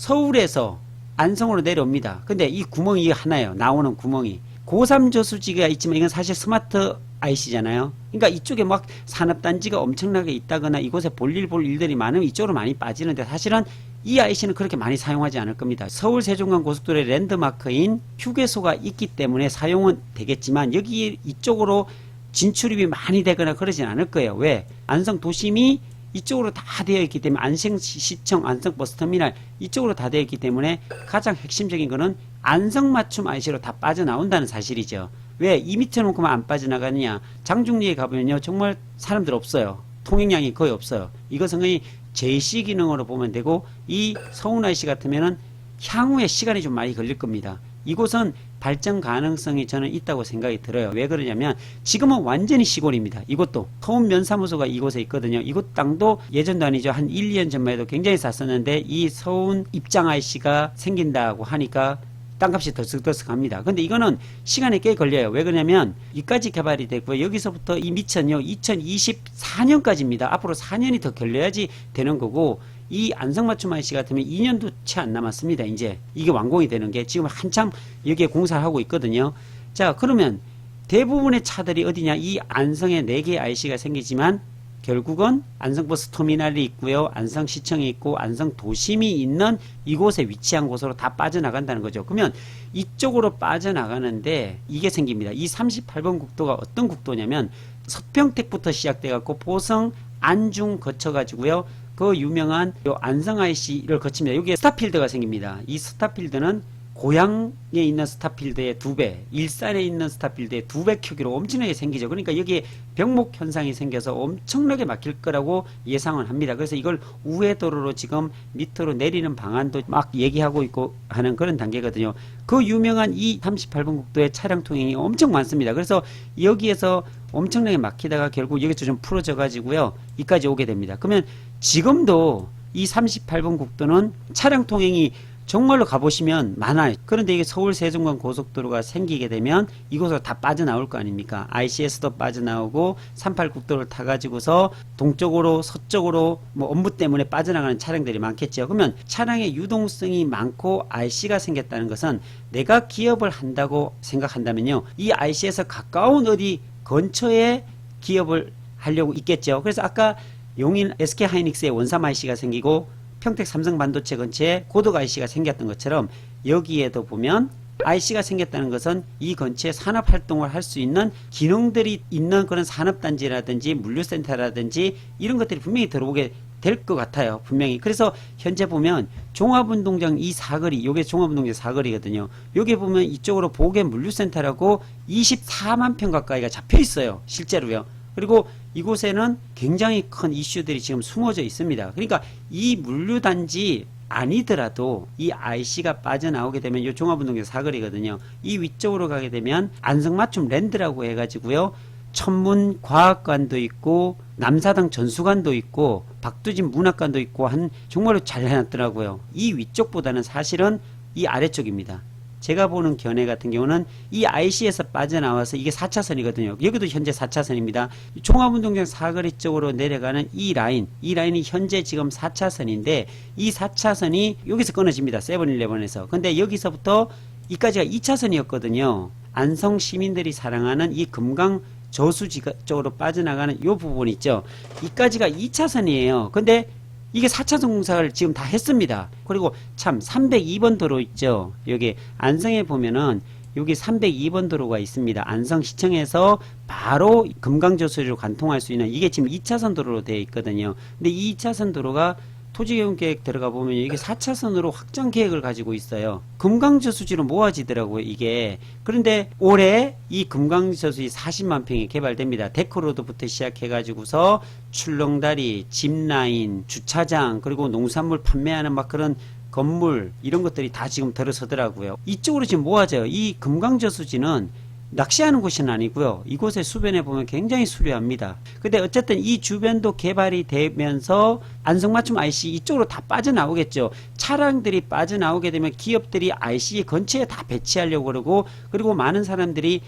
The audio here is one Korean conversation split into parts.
서울에서 안성으로 내려옵니다. 근데 이 구멍이 하나예요. 나오는 구멍이. 고3 저수지가 있지만 이건 사실 스마트 IC잖아요. 그러니까 이쪽에 막 산업단지가 엄청나게 있다거나 이곳에 볼 일들이 많으면 이쪽으로 많이 빠지는데 사실은 이 IC는 그렇게 많이 사용하지 않을 겁니다. 서울 세종간 고속도로의 랜드마크인 휴게소가 있기 때문에 사용은 되겠지만 여기 이쪽으로 진출입이 많이 되거나 그러진 않을 거예요. 왜? 안성 도심이 이쪽으로 다 되어 있기 때문에 안성시청, 안성버스터미널 이쪽으로 다 되어 있기 때문에 가장 핵심적인 거는 안성맞춤 IC로 다 빠져나온다는 사실이죠. 왜? 이 밑에놓고만 안 빠져나가느냐. 장중리에 가보면요 정말 사람들 없어요. 통행량이 거의 없어요. 이것은 거의 JC 기능으로 보면 되고, 이 서운 IC 같으면은 향후에 시간이 좀 많이 걸릴 겁니다. 이곳은 발전 가능성이 저는 있다고 생각이 들어요. 왜 그러냐면 지금은 완전히 시골입니다. 이곳도 서운 면사무소가 이곳에 있거든요. 이곳 땅도 예전도 아니죠. 한 1, 2년 전만 해도 굉장히 쌌었는데 이 서운 입장 IC가 생긴다고 하니까 땅값이 덜썩덜썩합니다. 근데 이거는 시간이 꽤 걸려요. 왜 그러냐면 이까지 개발이 됐고요. 여기서부터 이 밑은요 2024년까지입니다. 앞으로 4년이 더 걸려야지 되는 거고, 이 안성맞춤 IC 같으면 2년도 채 안 남았습니다. 이제 이게 완공이 되는 게 지금 한참 여기에 공사를 하고 있거든요. 자, 그러면 대부분의 차들이 어디냐? 이 안성에 4개의 IC가 생기지만 결국은 안성버스 터미널이 있고요, 안성시청이 있고 안성도심이 있는 이곳에 위치한 곳으로 다 빠져나간다는 거죠. 그러면 이쪽으로 빠져나가는데 이게 생깁니다. 이 38번 국도가 어떤 국도냐면 서평택부터 시작돼 갖고 보성, 안중 거쳐가지고요 그 유명한 요 안성 IC를 거칩니다. 여기에 스타필드가 생깁니다. 이 스타필드는 고향에 있는 스타필드의 2배, 일산에 있는 스타필드의 2배 크기로 엄청나게 생기죠. 그러니까 여기에 병목 현상이 생겨서 엄청나게 막힐 거라고 예상을 합니다. 그래서 이걸 우회도로로 지금 밑으로 내리는 방안도 막 얘기하고 있고 하는 그런 단계거든요. 그 유명한 이 38번 국도의 차량 통행이 엄청 많습니다. 그래서 여기에서 엄청나게 막히다가 결국 여기서 좀 풀어져 가지고요 이까지 오게 됩니다. 그러면 지금도 이 38번 국도는 차량 통행이 정말로 가보시면 많아요. 그런데 이게 서울 세종간 고속도로가 생기게 되면 이곳으로 다 빠져나올 거 아닙니까? ICS도 빠져나오고 38국도를 타가지고서 동쪽으로 서쪽으로 뭐 업무 때문에 빠져나가는 차량들이 많겠죠. 그러면 차량의 유동성이 많고 IC가 생겼다는 것은 내가 기업을 한다고 생각한다면요 이 IC에서 가까운 어디 근처에 기업을 하려고 있겠죠. 그래서 아까 용인 SK하이닉스의 원삼 IC가 생기고 평택 삼성반도체 근처에 고덕 IC가 생겼던 것처럼 여기에도 보면 IC가 생겼다는 것은 이 근처에 산업활동을 할 수 있는 기능들이 있는 그런 산업단지라든지 물류센터라든지 이런 것들이 분명히 들어오게 될 것 같아요. 분명히. 그래서 현재 보면 종합운동장 이 사거리, 요게 종합운동장 사거리거든요. 여기 보면 이쪽으로 보게 물류센터라고 24만 평 가까이가 잡혀 있어요. 실제로요. 그리고 이곳에는 굉장히 큰 이슈들이 지금 숨어져 있습니다. 그러니까 이 물류단지 아니더라도 이 IC가 빠져나오게 되면 이 종합운동장 사거리거든요. 이 위쪽으로 가게 되면 안성맞춤 랜드라고 해가지고요 천문과학관도 있고 남사당 전수관도 있고 박두진 문학관도 있고 한 정말로 잘 해놨더라고요. 이 위쪽보다는 사실은 이 아래쪽입니다. 제가 보는 견해 같은 경우는 이 IC에서 빠져나와서 이게 4차선이거든요. 여기도 현재 4차선입니다. 종합운동장 사거리 쪽으로 내려가는 이 라인이 현재 지금 4차선인데 이 4차선이 여기서 끊어집니다. 세븐일레븐에서. 근데 여기서부터 이까지가 2차선이었거든요. 안성 시민들이 사랑하는 이 금강 저수지 쪽으로 빠져나가는 이 부분 있죠. 이까지가 2차선이에요. 근데 이게 4차선 공사를 지금 다 했습니다. 그리고 참 302번 도로 있죠. 여기 안성에 보면은 여기 302번 도로가 있습니다. 안성시청에서 바로 금강저수지로 관통할 수 있는 이게 지금 2차선 도로로 되어 있거든요. 근데 이 2차선 도로가 토지개발계획 들어가 보면 이게 4차선으로 확장 계획을 가지고 있어요. 금강저수지로 모아지더라고요, 이게. 그런데 올해 이 금강저수지 40만 평이 개발됩니다. 데크로드부터 시작해가지고서 출렁다리, 짚라인, 주차장, 그리고 농산물 판매하는 막 그런 건물, 이런 것들이 다 지금 들어서더라고요. 이쪽으로 지금 모아져요. 이 금강저수지는 낚시하는 곳은 아니고요. 이곳의 수변에 보면 굉장히 수려합니다. 근데 어쨌든 이 주변도 개발이 되면서 안성맞춤 IC 이쪽으로 다 빠져나오겠죠. 차량들이 빠져나오게 되면 기업들이 IC 근처에 다 배치하려고 그러고, 그리고 많은 사람들이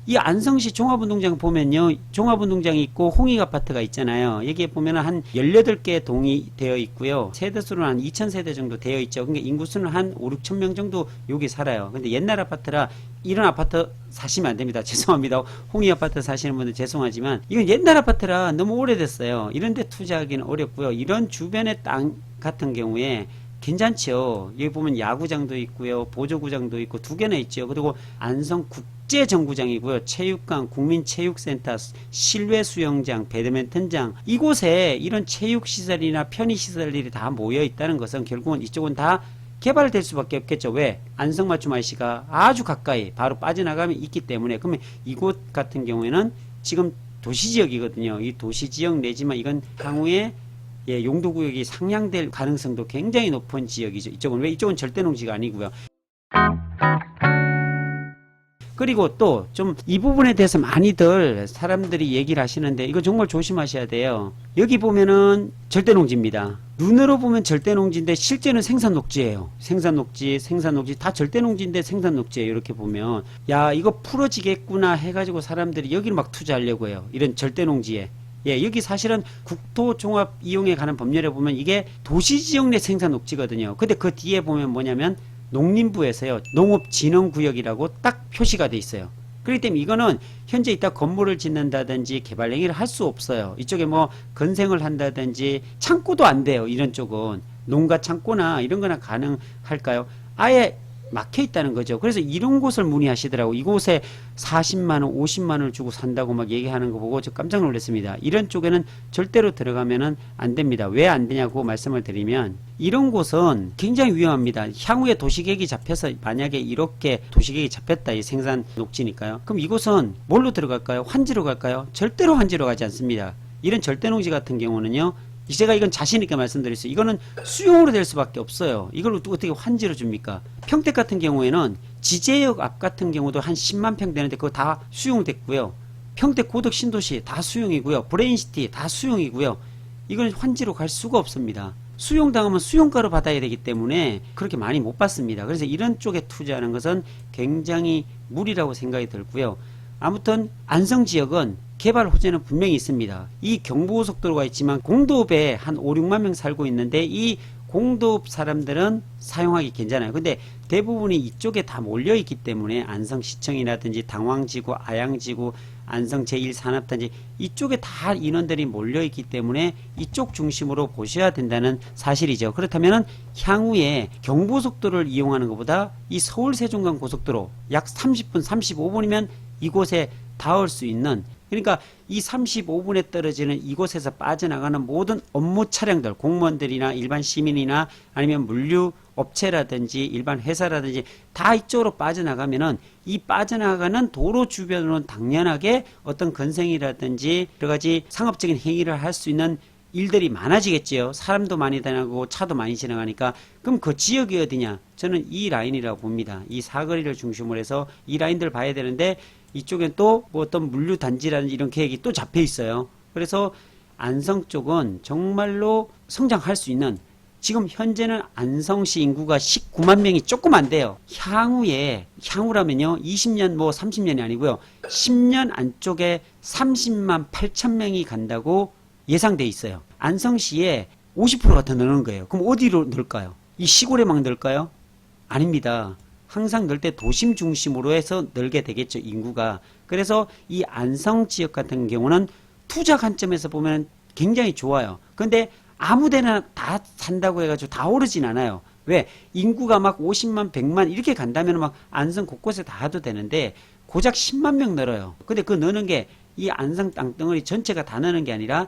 이 안성시 종합운동장 보면요, 종합운동장이 있고 홍익아파트가 있잖아요. 여기에 보면 한 18개 동이 되어 있고요. 세대수는 한 2000세대 정도 되어 있죠. 그러니까 인구수는 한 5, 6천 명 정도 여기 살아요. 근데 옛날 아파트라 이런 아파트 사시면 안 됩니다. 죄송합니다. 홍익아파트 사시는 분들 죄송하지만 이건 옛날 아파트라 너무 오래됐어요. 이런 데 투자하기는 어렵고요. 이런 주변의 땅 같은 경우에 괜찮죠. 여기 보면 야구장도 있고요. 보조구장도 있고 2개나 있죠. 그리고 안성국제정구장이고요. 체육관, 국민체육센터, 실외수영장, 배드민턴장. 이곳에 이런 체육시설이나 편의시설들이 다 모여 있다는 것은 결국은 이쪽은 다 개발될 수밖에 없겠죠. 왜? 안성맞춤 IC가 아주 가까이 바로 빠져나가면 있기 때문에. 그러면 이곳 같은 경우에는 지금 도시지역이거든요. 이 도시지역 내지만 이건 향후에 용도구역이 상향될 가능성도 굉장히 높은 지역이죠. 이쪽은 왜? 이쪽은 절대농지가 아니고요. 그리고 또 좀 이 부분에 대해서 많이들 사람들이 얘기를 하시는데 이거 정말 조심하셔야 돼요. 여기 보면은 절대농지입니다. 눈으로 보면 절대농지인데 실제는 생산녹지예요. 생산녹지 다 절대농지인데 생산녹지예요. 이렇게 보면 야 이거 풀어지겠구나 해가지고 사람들이 여기를 막 투자하려고 해요. 이런 절대농지에. 여기 사실은 국토종합이용에 관한 법률에 보면 이게 도시지역 내 생산녹지거든요. 근데 그 뒤에 보면 뭐냐면 농림부에서요 농업진흥구역이라고 딱 표시가 돼 있어요. 그렇기 때문에 이거는 현재 이따 건물을 짓는다든지 개발 행위를 할 수 없어요. 이쪽에 뭐 건생을 한다든지 창고도 안 돼요. 이런 쪽은 농가 창고나 이런 거나 가능할까요? 아예 막혀 있다는 거죠. 그래서 이런 곳을 문의하시더라고. 이곳에 40만원 50만원을 주고 산다고 막 얘기하는 거 보고 저 깜짝 놀랐습니다. 이런 쪽에는 절대로 들어가면은 안 됩니다. 왜 안 되냐고 말씀을 드리면 이런 곳은 굉장히 위험합니다. 향후에 도시계획이 잡혀서 만약에 이렇게 도시계획이 잡혔다. 이 생산 녹지니까요. 그럼 이곳은 뭘로 들어갈까요? 환지로 갈까요? 절대로 환지로 가지 않습니다. 이런 절대농지 같은 경우는요. 제가 이건 자신있게 말씀드렸어요. 이거는 수용으로 될 수밖에 없어요. 이걸 어떻게 환지로 줍니까? 평택 같은 경우에는 지제역 앞 같은 경우도 한 10만 평 되는데 그거 다 수용됐고요. 평택 고덕 신도시 다 수용이고요. 브레인시티 다 수용이고요. 이건 환지로 갈 수가 없습니다. 수용당하면 수용가로 받아야 되기 때문에 그렇게 많이 못 받습니다. 그래서 이런 쪽에 투자하는 것은 굉장히 무리라고 생각이 들고요. 아무튼 안성지역은 개발 호재는 분명히 있습니다. 이 경부고속도로가 있지만 공도읍에 한 5, 6만 명 살고 있는데 이 공도읍 사람들은 사용하기 괜찮아요. 근데 대부분이 이쪽에 다 몰려있기 때문에 안성시청이라든지 당왕지구, 아양지구, 안성 제1산업단지 이쪽에 다 인원들이 몰려있기 때문에 이쪽 중심으로 보셔야 된다는 사실이죠. 그렇다면 향후에 경부고속도로를 이용하는 것보다 이 서울 세종간 고속도로 약 30분, 35분이면 이곳에 닿을 수 있는, 그러니까 이 35분에 떨어지는 이곳에서 빠져나가는 모든 업무 차량들, 공무원들이나 일반 시민이나 아니면 물류 업체라든지 일반 회사라든지 다 이쪽으로 빠져나가면은 이 빠져나가는 도로 주변으로는 당연하게 어떤 건생이라든지 여러 가지 상업적인 행위를 할 수 있는 일들이 많아지겠지요. 사람도 많이 다니고 차도 많이 지나가니까. 그럼 그 지역이 어디냐? 저는 이 라인이라고 봅니다. 이 사거리를 중심으로 해서 이 라인들 봐야 되는데 이쪽엔 또 뭐 어떤 물류 단지라든지 이런 계획이 또 잡혀 있어요. 그래서 안성 쪽은 정말로 성장할 수 있는, 지금 현재는 안성시 인구가 19만 명이 조금 안 돼요. 향후라면요 20년 뭐 30년이 아니고요 10년 안쪽에 30만 8천 명이 간다고 예상돼 있어요. 안성시에 50%가 더 늘는 거예요. 그럼 어디로 늘까요? 이 시골에 막 늘까요? 아닙니다. 항상 늘 때 도심 중심으로 해서 늘게 되겠죠, 인구가. 그래서 이 안성 지역 같은 경우는 투자 관점에서 보면 굉장히 좋아요. 근데 아무데나 다 산다고 해가지고 다 오르진 않아요. 왜? 인구가 막 50만, 100만 이렇게 간다면 막 안성 곳곳에 다 해도 되는데 고작 10만 명 늘어요. 근데 그 느는 게 이 안성 땅덩어리 전체가 다 느는 게 아니라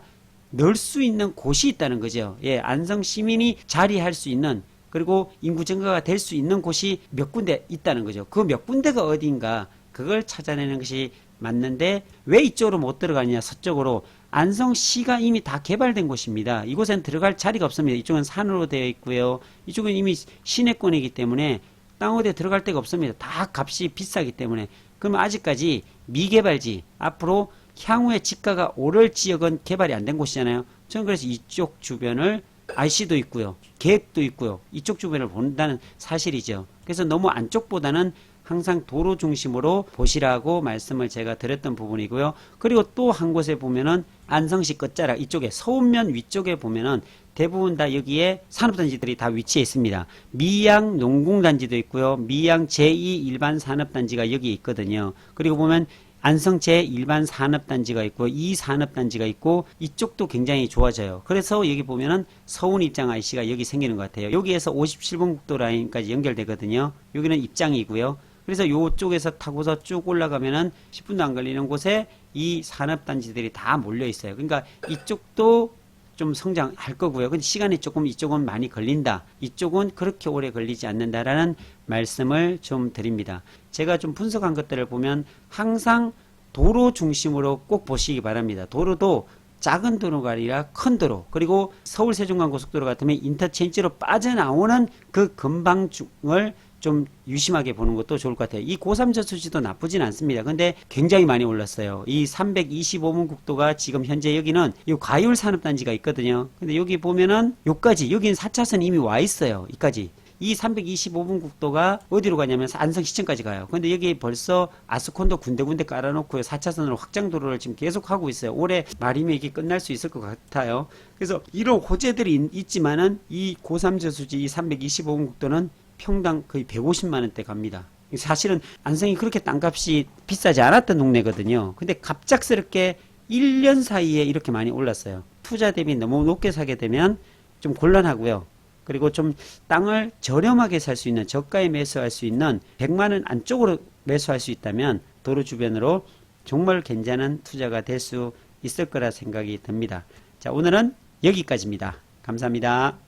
넣을 수 있는 곳이 있다는 거죠. 안성 시민이 자리할 수 있는, 그리고 인구 증가가 될 수 있는 곳이 몇 군데 있다는 거죠. 그 몇 군데가 어디인가 그걸 찾아내는 것이 맞는데 왜 이쪽으로 못 들어가느냐? 서쪽으로. 안성시가 이미 다 개발된 곳입니다. 이곳엔 들어갈 자리가 없습니다. 이쪽은 산으로 되어 있고요. 이쪽은 이미 시내권이기 때문에 땅 어디에 들어갈 데가 없습니다. 다 값이 비싸기 때문에. 그러면 아직까지 미개발지, 앞으로 향후에 집가가 오를 지역은 개발이 안 된 곳이잖아요. 저는 그래서 이쪽 주변을 IC도 있고요. 계획도 있고요. 이쪽 주변을 본다는 사실이죠. 그래서 너무 안쪽보다는 항상 도로 중심으로 보시라고 말씀을 제가 드렸던 부분이고요. 그리고 또 한 곳에 보면은 안성시 끝자락 이쪽에 서운면 위쪽에 보면은 대부분 다 여기에 산업단지들이 다 위치해 있습니다. 미양 농공단지도 있고요. 미양 제2 일반 산업단지가 여기 있거든요. 그리고 보면 안성 제1반 산업단지가 있고 2산업단지가 있고 이쪽도 굉장히 좋아져요. 그래서 여기 보면은 서운 입장 IC가 여기 생기는 것 같아요. 여기에서 57번 국도 라인까지 연결되거든요. 여기는 입장이고요. 그래서 이쪽에서 타고서 쭉 올라가면은 10분도 안 걸리는 곳에 이 산업단지들이 다 몰려 있어요. 그러니까 이쪽도 좀 성장할 거고요. 근데 시간이 조금 이쪽은 많이 걸린다. 이쪽은 그렇게 오래 걸리지 않는다라는 말씀을 좀 드립니다. 제가 좀 분석한 것들을 보면 항상 도로 중심으로 꼭 보시기 바랍니다. 도로도 작은 도로가 아니라 큰 도로, 그리고 서울 세종간고속도로 같으면 인터체인지로 빠져나오는 그 근방중을 좀 유심하게 보는 것도 좋을 것 같아요. 이 고3 저수지도 나쁘진 않습니다. 근데 굉장히 많이 올랐어요. 이 325번 국도가 지금 현재 여기는 이 과율 산업단지가 있거든요. 근데 여기 보면은 여기까지, 여기는 4차선 이미 와 있어요. 여기까지. 이 325번 국도가 어디로 가냐면 안성시청까지 가요. 근데 여기 벌써 아스콘도 군데군데 깔아놓고 4차선으로 확장도로를 지금 계속 하고 있어요. 올해 말이면 이게 끝날 수 있을 것 같아요. 그래서 이런 호재들이 있지만은 이 고3 저수지 이 325번 국도는 평당 거의 150만원대 갑니다. 사실은 안성이 그렇게 땅값이 비싸지 않았던 동네거든요. 근데 갑작스럽게 1년 사이에 이렇게 많이 올랐어요. 투자 대비 너무 높게 사게 되면 좀 곤란하고요. 그리고 좀 땅을 저렴하게 살 수 있는, 저가에 매수할 수 있는 100만원 안쪽으로 매수할 수 있다면 도로 주변으로 정말 괜찮은 투자가 될 수 있을 거라 생각이 듭니다. 자, 오늘은 여기까지입니다. 감사합니다.